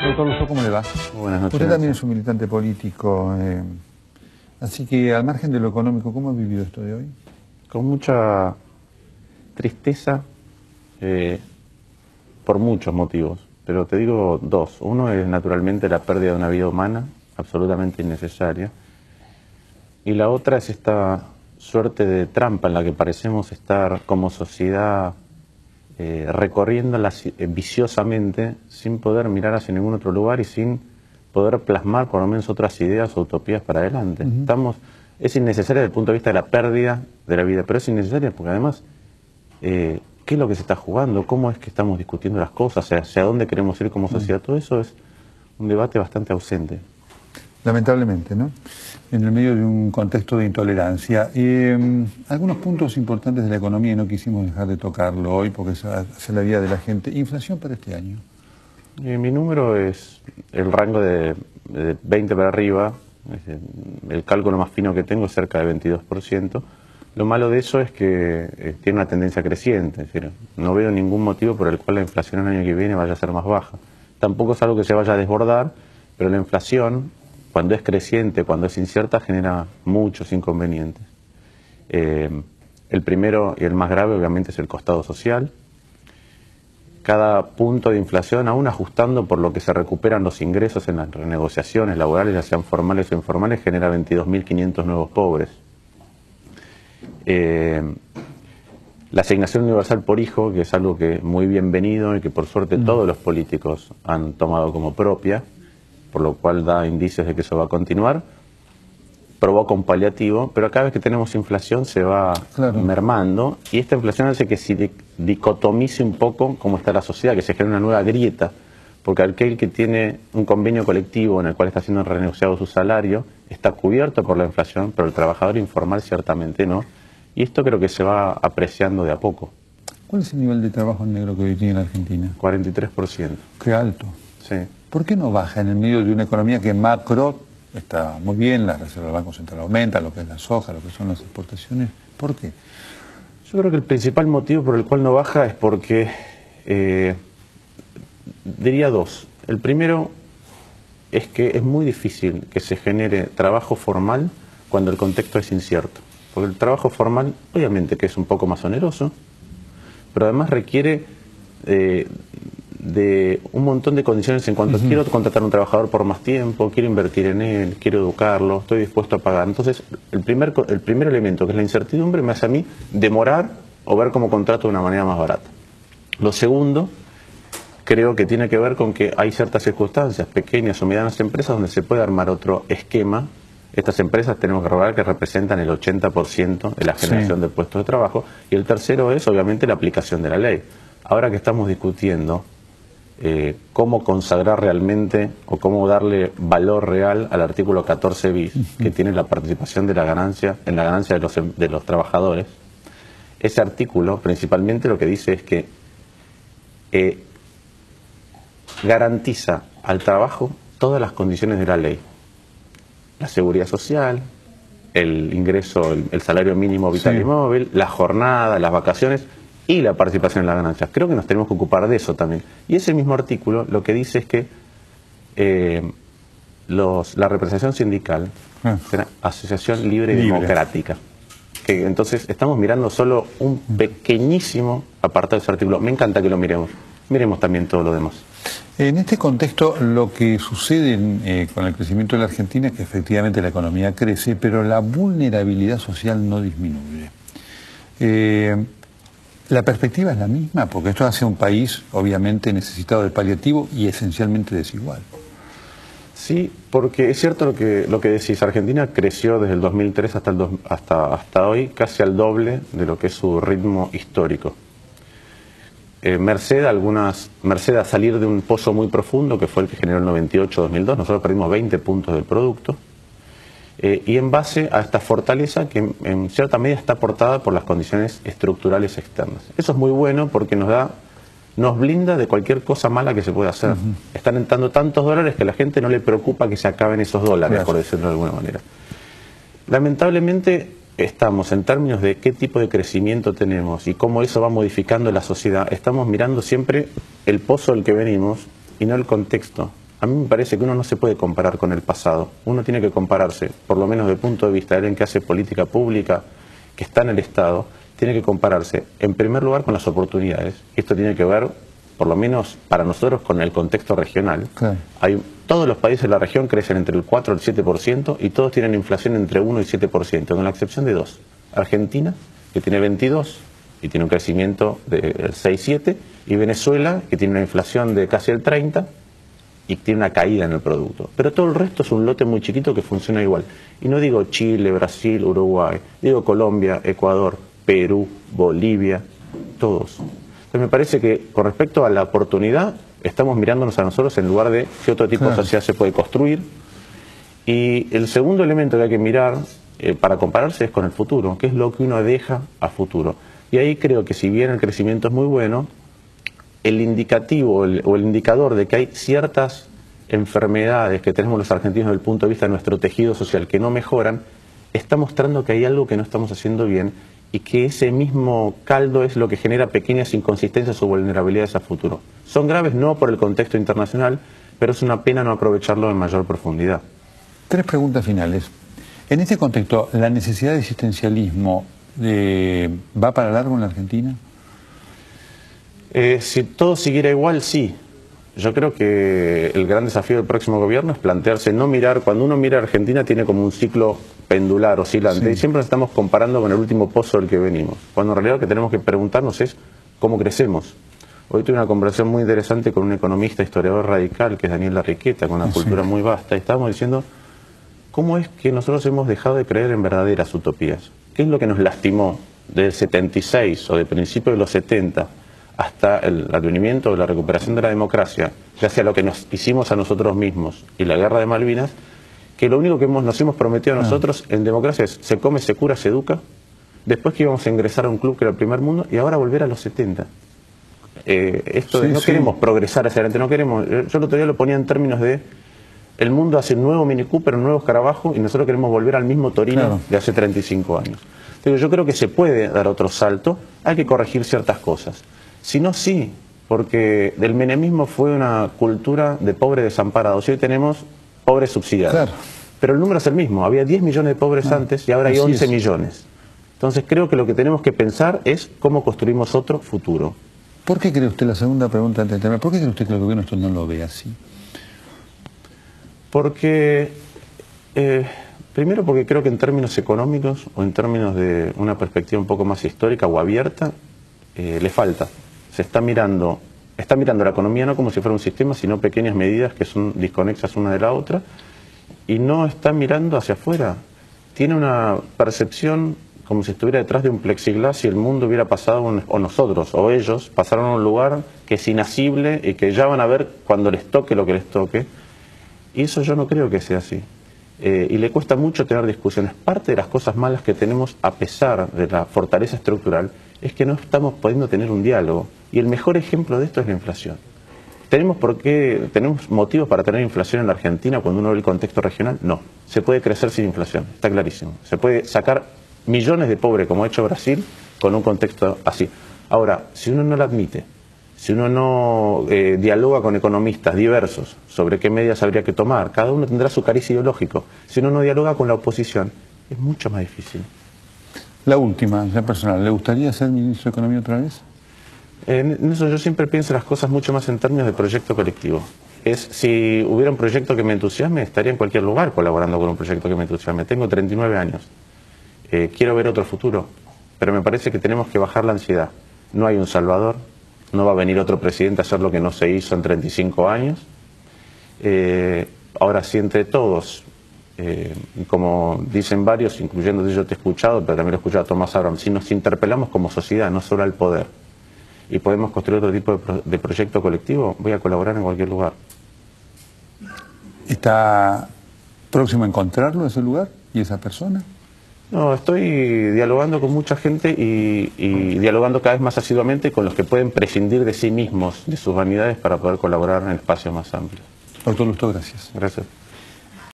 Doctor Rousseau, ¿cómo le va? Buenas noches. Usted también es un militante político, así que al margen de lo económico, ¿cómo ha vivido esto de hoy? Con mucha tristeza, por muchos motivos, pero te digo dos. Uno es naturalmente la pérdida de una vida humana, absolutamente innecesaria, y la otra es esta suerte de trampa en la que parecemos estar como sociedad recorriéndola viciosamente sin poder mirar hacia ningún otro lugar y sin poder plasmar por lo menos otras ideas o utopías para adelante. Es innecesaria desde el punto de vista de la pérdida de la vida, pero es innecesaria porque además, ¿qué es lo que se está jugando? ¿Cómo es que estamos discutiendo las cosas? ¿Hacia dónde queremos ir como sociedad? Todo eso es un debate bastante ausente. Lamentablemente, ¿no? En el medio de un contexto de intolerancia. Algunos puntos importantes de la economía y no quisimos dejar de tocarlo hoy porque hace la vida de la gente. Inflación para este año. Mi número es el rango de 20 para arriba. El cálculo más fino que tengo es cerca de 22%. Lo malo de eso es que tiene una tendencia creciente. Es decir, no veo ningún motivo por el cual la inflación el año que viene vaya a ser más baja. Tampoco es algo que se vaya a desbordar, pero la inflación, cuando es creciente, cuando es incierta, genera muchos inconvenientes. El primero y el más grave, obviamente, es el costado social. Cada punto de inflación, aún ajustando por lo que se recuperan los ingresos en las renegociaciones laborales, ya sean formales o informales, genera 22.500 nuevos pobres. La asignación universal por hijo, que es algo que muy bienvenido y que por suerte todos los políticos han tomado como propia, por lo cual da indicios de que eso va a continuar, provoca un paliativo, pero cada vez que tenemos inflación se va mermando, y esta inflación hace que se dicotomice un poco cómo está la sociedad, que se genere una nueva grieta, porque aquel que tiene un convenio colectivo en el cual está siendo renegociado su salario está cubierto por la inflación, pero el trabajador informal ciertamente no, y esto creo que se va apreciando de a poco. ¿Cuál es el nivel de trabajo en negro que hoy tiene la Argentina? 43%. Qué alto. Sí. ¿Por qué no baja en el medio de una economía que macro está muy bien, la reserva del Banco Central aumenta, lo que es la soja, lo que son las exportaciones? ¿Por qué? Yo creo que el principal motivo por el cual no baja es porque, diría dos. El primero es que es muy difícil que se genere trabajo formal cuando el contexto es incierto. Porque el trabajo formal, obviamente que es un poco más oneroso, pero además requiere de un montón de condiciones en cuanto quiero contratar a un trabajador por más tiempo, quiero invertir en él, quiero educarlo, estoy dispuesto a pagar. Entonces, el primer elemento, que es la incertidumbre, me hace a mí demorar o ver cómo contrato de una manera más barata. Lo segundo, creo que tiene que ver con que hay ciertas circunstancias, pequeñas o medianas empresas, donde se puede armar otro esquema. Estas empresas tenemos que recordar que representan el 80% de la generación de puestos de trabajo. Y el tercero es, obviamente, la aplicación de la ley. Ahora que estamos discutiendo cómo consagrar realmente o cómo darle valor real al artículo 14 bis, que tiene la participación de la ganancia, en la ganancia de los trabajadores, ese artículo principalmente lo que dice es que garantiza al trabajo todas las condiciones de la ley. La seguridad social, el ingreso, el salario mínimo vital y móvil, la jornada, las vacaciones y la participación en las ganancias. Creo que nos tenemos que ocupar de eso también. Y ese mismo artículo lo que dice es que la representación sindical será asociación libre y democrática. Que entonces estamos mirando solo un pequeñísimo apartado de ese artículo. Me encanta que lo miremos. Miremos también todo lo demás. En este contexto, lo que sucede con el crecimiento de la Argentina es que efectivamente la economía crece, pero la vulnerabilidad social no disminuye. ¿La perspectiva es la misma? Porque esto hace un país obviamente necesitado de paliativo y esencialmente desigual. Sí, porque es cierto lo que decís. Argentina creció desde el 2003 hasta hoy casi al doble de lo que es su ritmo histórico. Merced a salir de un pozo muy profundo que fue el que generó el 98-2002, nosotros perdimos 20 puntos del producto, y en base a esta fortaleza que en cierta medida está aportada por las condiciones estructurales externas. Eso es muy bueno porque nos blinda de cualquier cosa mala que se pueda hacer. Están entrando tantos dólares que a la gente no le preocupa que se acaben esos dólares, por decirlo de alguna manera. Lamentablemente estamos, en términos de qué tipo de crecimiento tenemos y cómo eso va modificando la sociedad, estamos mirando siempre el pozo del que venimos y no el contexto. a mí me parece que uno no se puede comparar con el pasado. Uno tiene que compararse, por lo menos desde el punto de vista de alguien que hace política pública, que está en el Estado, tiene que compararse, en primer lugar, con las oportunidades. Esto tiene que ver, por lo menos para nosotros, con el contexto regional. Claro. Todos los países de la región crecen entre el 4 y el 7% y todos tienen inflación entre 1 y 7%, con la excepción de dos. Argentina, que tiene 22 y tiene un crecimiento del 6-7, y Venezuela, que tiene una inflación de casi el 30 y tiene una caída en el producto. Pero todo el resto es un lote muy chiquito que funciona igual. Y no digo Chile, Brasil, Uruguay, digo Colombia, Ecuador, Perú, Bolivia, todos. Entonces me parece que con respecto a la oportunidad, estamos mirándonos a nosotros en lugar de qué otro tipo de sociedad se puede construir. Y el segundo elemento que hay que mirar para compararse es con el futuro, que es lo que uno deja a futuro. Y ahí creo que si bien el crecimiento es muy bueno, el indicativo o el indicador de que hay ciertas enfermedades que tenemos los argentinos desde el punto de vista de nuestro tejido social que no mejoran, está mostrando que hay algo que no estamos haciendo bien y que ese mismo caldo es lo que genera pequeñas inconsistencias o vulnerabilidades a futuro. Son graves no por el contexto internacional, pero es una pena no aprovecharlo en mayor profundidad. 3 preguntas finales. En este contexto, ¿la necesidad de existencialismo va para largo en la Argentina? Si todo siguiera igual, sí. Yo creo que el gran desafío del próximo gobierno es plantearse, no mirar, cuando uno mira a Argentina tiene como un ciclo pendular, oscilante, y siempre nos estamos comparando con el último pozo del que venimos, cuando en realidad lo que tenemos que preguntarnos es cómo crecemos. Hoy tuve una conversación muy interesante con un economista, historiador radical, que es Daniel Larriqueta, con una cultura muy vasta, y estábamos diciendo cómo es que nosotros hemos dejado de creer en verdaderas utopías. ¿Qué es lo que nos lastimó del 76 o de principios de los 70 hasta el advenimiento o la recuperación de la democracia, gracias a lo que nos hicimos a nosotros mismos y la guerra de Malvinas, que lo único que nos hemos prometido a nosotros en democracia es se come, se cura, se educa, después que íbamos a ingresar a un club que era el primer mundo y ahora volver a los 70. No queremos progresar hacia adelante, no queremos, yo el otro día lo ponía en términos de el mundo hace un nuevo Mini Cooper, un nuevo escarabajo y nosotros queremos volver al mismo Torino de hace 35 años. Entonces, yo creo que se puede dar otro salto, hay que corregir ciertas cosas. Si no, sí, porque del menemismo fue una cultura de pobres desamparados y hoy tenemos pobres subsidiados. Claro. Pero el número es el mismo, había 10 millones de pobres antes y ahora hay 11 millones. Entonces creo que lo que tenemos que pensar es cómo construimos otro futuro. ¿Por qué cree usted, la segunda pregunta antes de terminar, por qué cree usted que el gobierno esto no lo ve así? Porque, primero porque creo que en términos económicos o en términos de una perspectiva un poco más histórica o abierta, le falta. Se está mirando la economía no como si fuera un sistema, sino pequeñas medidas que son desconexas una de la otra, y no está mirando hacia afuera. Tiene una percepción como si estuviera detrás de un plexiglas y el mundo hubiera pasado, o nosotros, o ellos, pasaron a un lugar que es inasible y que ya van a ver cuando les toque lo que les toque. Y eso yo no creo que sea así. Y le cuesta mucho tener discusiones. Parte de las cosas malas que tenemos, a pesar de la fortaleza estructural, es que no estamos pudiendo tener un diálogo. Y el mejor ejemplo de esto es la inflación. ¿Tenemos motivos para tener inflación en la Argentina cuando uno ve el contexto regional? No. Se puede crecer sin inflación, está clarísimo. Se puede sacar millones de pobres, como ha hecho Brasil, con un contexto así. Ahora, si uno no lo admite, si uno no dialoga con economistas diversos sobre qué medidas habría que tomar, cada uno tendrá su cariz ideológico. Si uno no dialoga con la oposición, es mucho más difícil. La última, ya personal, ¿le gustaría ser ministro de Economía otra vez? En eso yo siempre pienso las cosas mucho más en términos de proyecto colectivo. Si hubiera un proyecto que me entusiasme, estaría en cualquier lugar colaborando con un proyecto que me entusiasme. Tengo 39 años. Quiero ver otro futuro, pero me parece que tenemos que bajar la ansiedad. No hay un salvador, no va a venir otro presidente a hacer lo que no se hizo en 35 años. Ahora, si entre todos, como dicen varios, incluyendo yo te he escuchado, pero también lo he escuchado a Tomás Abraham, si nos interpelamos como sociedad, no solo al poder, y podemos construir otro tipo de proyecto colectivo, voy a colaborar en cualquier lugar. ¿Está próximo a encontrarlo, ese lugar y esa persona? No, estoy dialogando con mucha gente y dialogando cada vez más asiduamente con los que pueden prescindir de sí mismos, de sus vanidades, para poder colaborar en espacios más amplios. Doctor Lustó, gracias. Gracias.